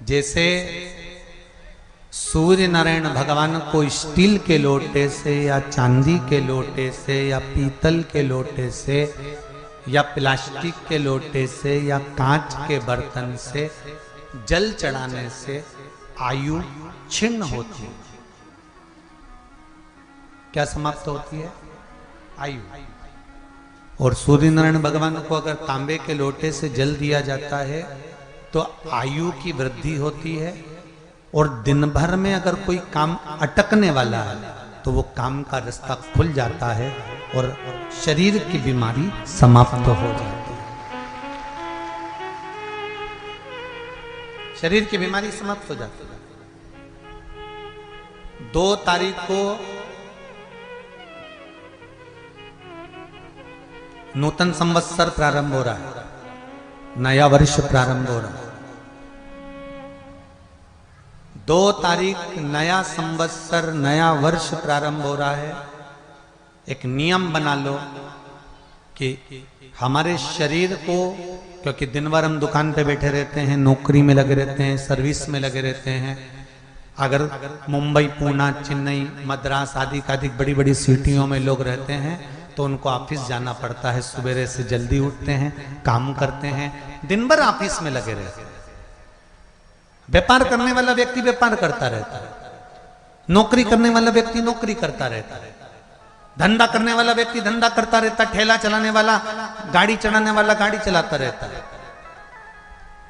जैसे सूर्य नारायण भगवान को स्टील के लोटे से या चांदी के लोटे से या पीतल के लोटे से या प्लास्टिक के लोटे से या कांच के बर्तन से जल चढ़ाने से आयु छिन्न होती है। क्या समाप्त होती है? आयु। और सूर्य नारायण भगवान को अगर तांबे के लोटे से जल दिया जाता है तो आयु की वृद्धि होती है, और दिन भर में अगर कोई काम अटकने वाला है तो वो काम का रास्ता खुल जाता है और शरीर की बीमारी समाप्त हो जाती है। शरीर की बीमारी समाप्त हो जाती है। 2 तारीख को नूतन संवत्सर प्रारंभ हो रहा है, नया वर्ष प्रारंभ हो रहा है। 2 तारीख नया संवत्सर नया वर्ष प्रारंभ हो रहा है। एक नियम बना लो कि हमारे शरीर को, क्योंकि दिन भर हम दुकान पे बैठे रहते हैं, नौकरी में लगे रहते हैं, सर्विस में लगे रहते हैं। अगर मुंबई, पूना, चेन्नई, मद्रास आदि का अधिक बड़ी बड़ी सिटियों में लोग रहते हैं तो उनको ऑफिस जाना पड़ता है। सवेरे से जल्दी उठते हैं, काम करते हैं, दिन भर ऑफिस में लगे रहते हैं। व्यापार करने वाला व्यक्ति व्यापार करता रहता है, नौकरी करने वाला व्यक्ति नौकरी करता रहता है, धंधा करने वाला व्यक्ति धंधा करता रहता है, ठेला चलाने वाला, गाड़ी चलाने वाला गाड़ी चलाता रहता है।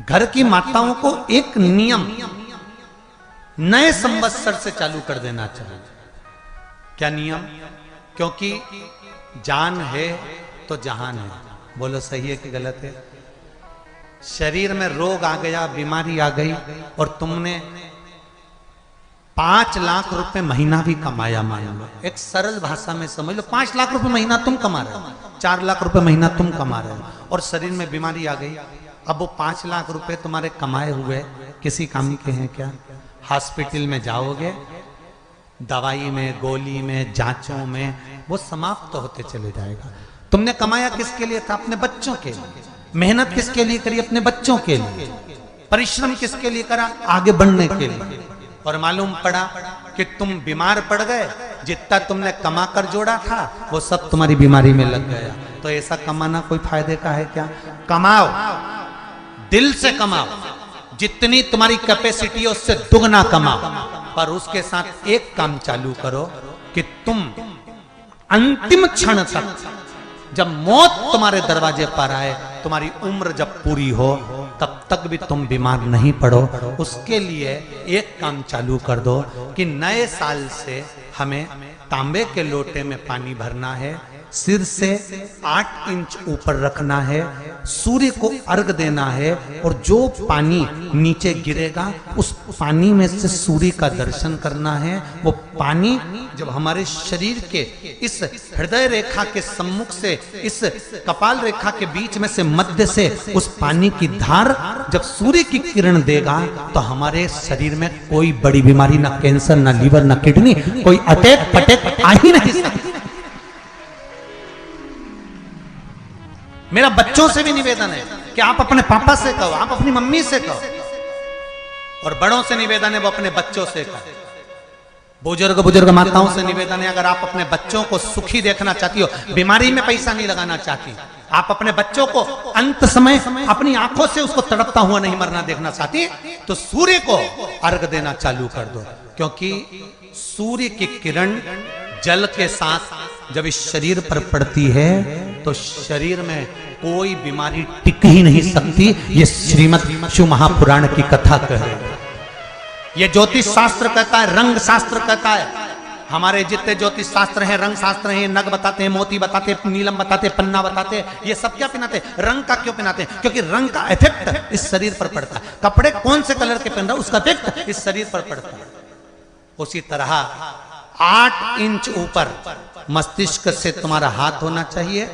घर की माताओं को एक नियम नए संवत्सर से चालू कर देना चाहिए। क्या नियम? क्योंकि जान है तो जहान है। बोलो सही है कि गलत है? शरीर में रोग आ गया, बीमारी आ गई, और तुमने 5 लाख रुपए महीना भी कमाया, मान लो, एक सरल भाषा में समझ लो, 5 लाख रुपए महीना तुम कमा रहे हो, 4 लाख रुपए महीना तुम कमा रहे हो, और शरीर में बीमारी आ गई। अब वो 5 लाख रुपए तुम्हारे कमाए हुए किसी काम के हैं क्या? हॉस्पिटल में जाओगे, दवाई में, गोली में, जांचों में वो समाप्त होते चले जाएगा। तुमने कमाया किसके लिए था? अपने बच्चों के लिए। मेहनत किसके लिए करी? अपने बच्चों के लिए। परिश्रम किसके लिए करा? आगे बढ़ने के लिए। और मालूम पड़ा कि तुम बीमार पड़ गए, जितना तुमने कमा कर जोड़ा था वो सब तुम्हारी बीमारी में लग गया। तो ऐसा कमाना कोई फायदे का है क्या? कमाओ, दिल से कमाओ, जितनी तुम्हारी कैपेसिटी है उससे दुगना कमाओ, पर उसके साथ एक काम चालू करो कि तुम अंतिम क्षण तक, जब मौत तुम्हारे दरवाजे पर आए, तुम्हारी उम्र जब पूरी हो, तब तक भी तुम बीमार नहीं पड़ो। उसके लिए एक काम चालू कर दो कि नए साल से हमें तांबे के लोटे में पानी भरना है, सिर से 8 इंच ऊपर रखना है, सूर्य को अर्घ देना है, और जो पानी नीचे गिरेगा उस पानी में से सूर्य का दर्शन करना है। वो पानी जब हमारे शरीर के इस हृदय रेखा के सम्मुख से, इस कपाल रेखा के बीच में से, मध्य से उस पानी की धार जब सूर्य की किरण देगा तो हमारे शरीर में कोई बड़ी बीमारी, ना कैंसर, ना लीवर, ना किडनी, कोई अटैक पटैक आ ही नहीं सकती। मेरा बच्चों से भी निवेदन है कि आप अपने पापा से कहो, आप अपनी मम्मी से कहो, और बड़ों से निवेदन है वो अपने बच्चों से कहो। बुजुर्ग माताओं से निवेदन है, अगर आप अपने बच्चों को सुखी देखना चाहती हो, बीमारी में पैसा नहीं लगाना चाहती, आप अपने बच्चों को अंत समय अपनी आंखों से उसको तड़पता हुआ नहीं मरना देखना चाहती, तो सूर्य को अर्घ देना चालू कर दो। क्योंकि सूर्य की किरण जल के साथ जब इस शरीर पर पड़ती है तो शरीर में कोई बीमारी टिक ही नहीं सकती। ये श्रीमद् शिव महापुराण की कथा कह रही है। ये ज्योतिष शास्त्र कहता है, रंग शास्त्र कहता है। हमारे जितने ज्योतिष शास्त्र हैं, रंग शास्त्र हैं, नग बताते हैं, मोती बताते हैं, नीलम बताते हैं, पन्ना बताते हैं, ये सब क्या पहनाते हैं? रंग का क्यों पहनाते हैं? क्योंकि रंग का इफेक्ट इस शरीर पर पड़ता है। कपड़े कौन से कलर के पहन रहा है उसका इफेक्ट इस शरीर पर पड़ता है। उसी तरह 8 इंच ऊपर मस्तिष्क से तुम्हारा हाथ होना चाहिए,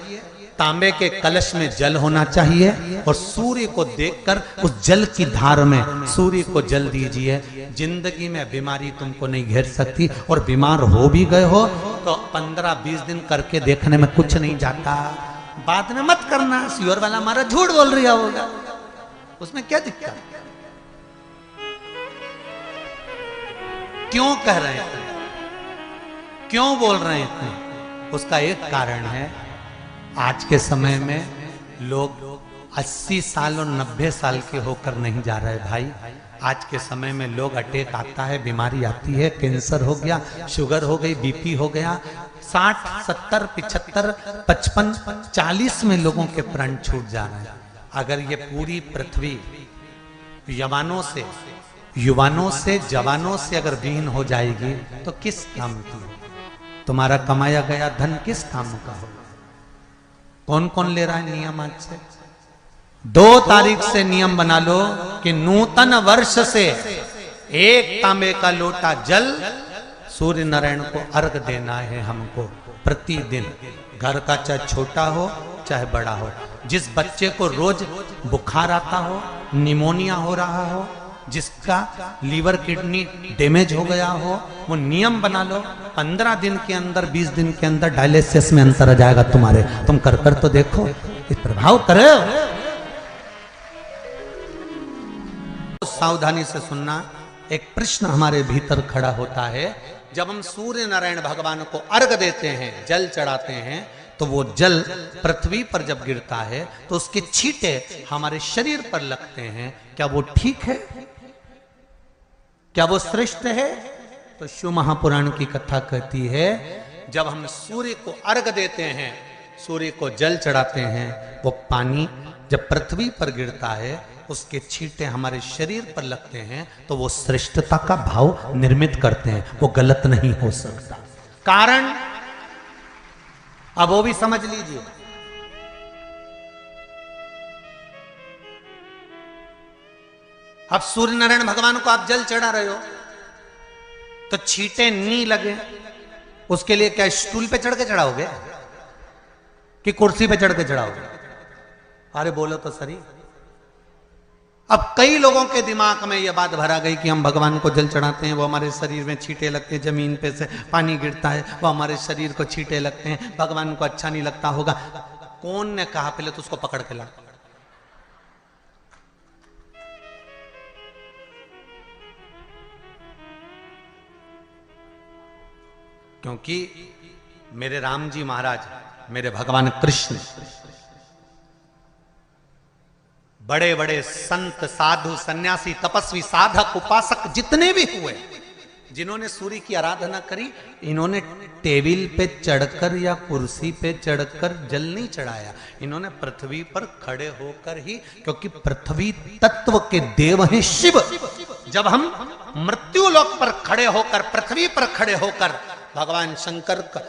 तांबे के कलश में जल होना चाहिए, और सूर्य को देखकर उस जल की धार में सूर्य को जल दीजिए। जिंदगी में बीमारी तुमको नहीं घेर सकती, और बीमार हो भी गए हो तो 15-20 दिन करके देखने में कुछ नहीं जाता। बाद में मत करना, श्योर वाला हमारा झूठ बोल रहा होगा, उसमें क्या दिक्कत। क्यों कह रहे हैं, क्यों बोल रहे हैं इतने? उसका एक कारण है, आज के समय में लोग 80 साल और 90 साल के होकर नहीं जा रहे भाई। आज के समय में लोग अटैक आता है, बीमारी आती है, कैंसर हो गया, शुगर हो गई, बीपी हो गया, 60, 70, 75, 55, 40 में लोगों के प्राण छूट जा रहे हैं। अगर ये पूरी पृथ्वी युवानों से जवानों से अगर विहीन हो जाएगी तो किस काम की? तुम्हारा कमाया गया धन किस काम का हो? कौन कौन ले रहा है नियम? आज से 2 तारीख से नियम बना लो कि नूतन वर्ष से 1 तांबे का लोटा जल सूर्य नारायण को अर्घ देना है हमको प्रतिदिन। घर का चाहे छोटा हो चाहे बड़ा हो, जिस बच्चे को रोज बुखार आता हो, निमोनिया हो रहा हो, जिसका लीवर किडनी डैमेज हो गया हो, वो नियम बना लो 15 दिन के अंदर 20 दिन के अंदर डायलिसिस में अंतर आ जाएगा तुम्हारे। तुम कर तो देखो, इस प्रभाव करो। सावधानी से सुनना। एक प्रश्न हमारे भीतर खड़ा होता है, जब हम सूर्य नारायण भगवान को अर्घ देते हैं, जल चढ़ाते हैं, तो वो जल पृथ्वी पर जब गिरता है तो उसके छींटे हमारे शरीर पर लगते हैं। क्या वो ठीक है? क्या वो श्रेष्ठ है? तो शिव महापुराण की कथा कहती है, जब हम सूर्य को अर्घ देते हैं, सूर्य को जल चढ़ाते हैं, वो पानी जब पृथ्वी पर गिरता है, उसके छींटे हमारे शरीर पर लगते हैं, तो वो श्रेष्ठता का भाव निर्मित करते हैं। वो गलत नहीं हो सकता। कारण अब वो भी समझ लीजिए। अब सूर्य नारायण भगवान को आप जल चढ़ा रहे हो तो छींटे नहीं लगे, उसके लिए क्या स्टूल पे चढ़ के चढ़ाओगे कि कुर्सी पे चढ़ के चढ़ाओगे? अरे बोलो तो सही। अब कई लोगों के दिमाग में यह बात भरा गई कि हम भगवान को जल चढ़ाते हैं, वो हमारे शरीर में छींटे लगते हैं, जमीन पे से पानी गिरता है, वो हमारे शरीर को छींटे लगते हैं, भगवान को अच्छा नहीं लगता होगा। कौन ने कहा? पहले तो उसको पकड़ के ला। क्योंकि मेरे राम जी महाराज, मेरे भगवान कृष्ण, बड़े बड़े संत, साधु, सन्यासी, तपस्वी, साधक, उपासक जितने भी हुए, जिन्होंने सूर्य की आराधना करी, इन्होंने टेबल पे चढ़कर या कुर्सी पे चढ़कर जल नहीं चढ़ाया। इन्होंने पृथ्वी पर खड़े होकर ही, क्योंकि पृथ्वी तत्व के देव हैं शिव। जब हम मृत्यु लोक पर खड़े होकर, पृथ्वी पर खड़े होकर भगवान शंकर का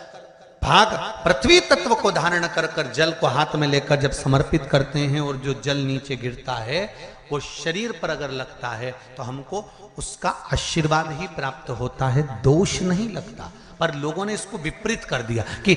भाग पृथ्वी तत्व को धारण कर कर जल को हाथ में लेकर जब समर्पित करते हैं, और जो जल नीचे गिरता है वो शरीर पर अगर लगता है तो हमको उसका आशीर्वाद ही प्राप्त होता है, दोष नहीं लगता। पर लोगों ने इसको विपरीत कर दिया। कि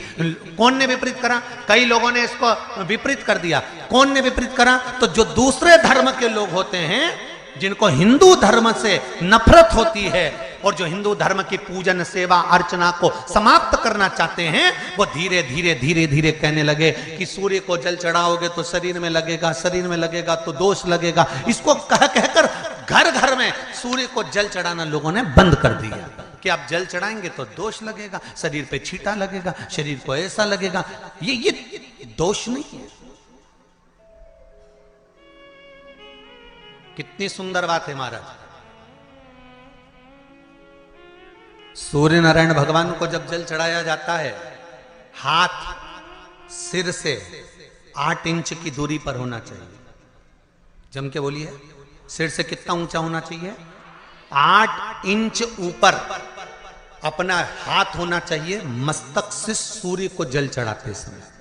कौन ने विपरीत करा? कई लोगों ने इसको विपरीत कर दिया। कौन ने विपरीत करा? तो जो दूसरे धर्म के लोग होते हैं, जिनको हिंदू धर्म से नफरत होती है और जो हिंदू धर्म की पूजन, सेवा, अर्चना को समाप्त करना चाहते हैं, वो धीरे धीरे धीरे धीरे कहने लगे कि सूर्य को जल चढ़ाओगे तो शरीर में लगेगा, शरीर में लगेगा तो दोष लगेगा। इसको कह कहकर घर घर में सूर्य को जल चढ़ाना लोगों ने बंद कर दिया कि आप जल चढ़ाएंगे तो दोष लगेगा, शरीर पे छींटा लगेगा, शरीर को ऐसा लगेगा। ये दोष नहीं है। कितनी सुंदर बात है महाराज। सूर्य नारायण भगवान को जब जल चढ़ाया जाता है, हाथ सिर से 8 इंच की दूरी पर होना चाहिए। जम के बोलिए, सिर से कितना ऊंचा होना चाहिए? 8 इंच ऊपर अपना हाथ होना चाहिए मस्तक से सूर्य को जल चढ़ाते समय।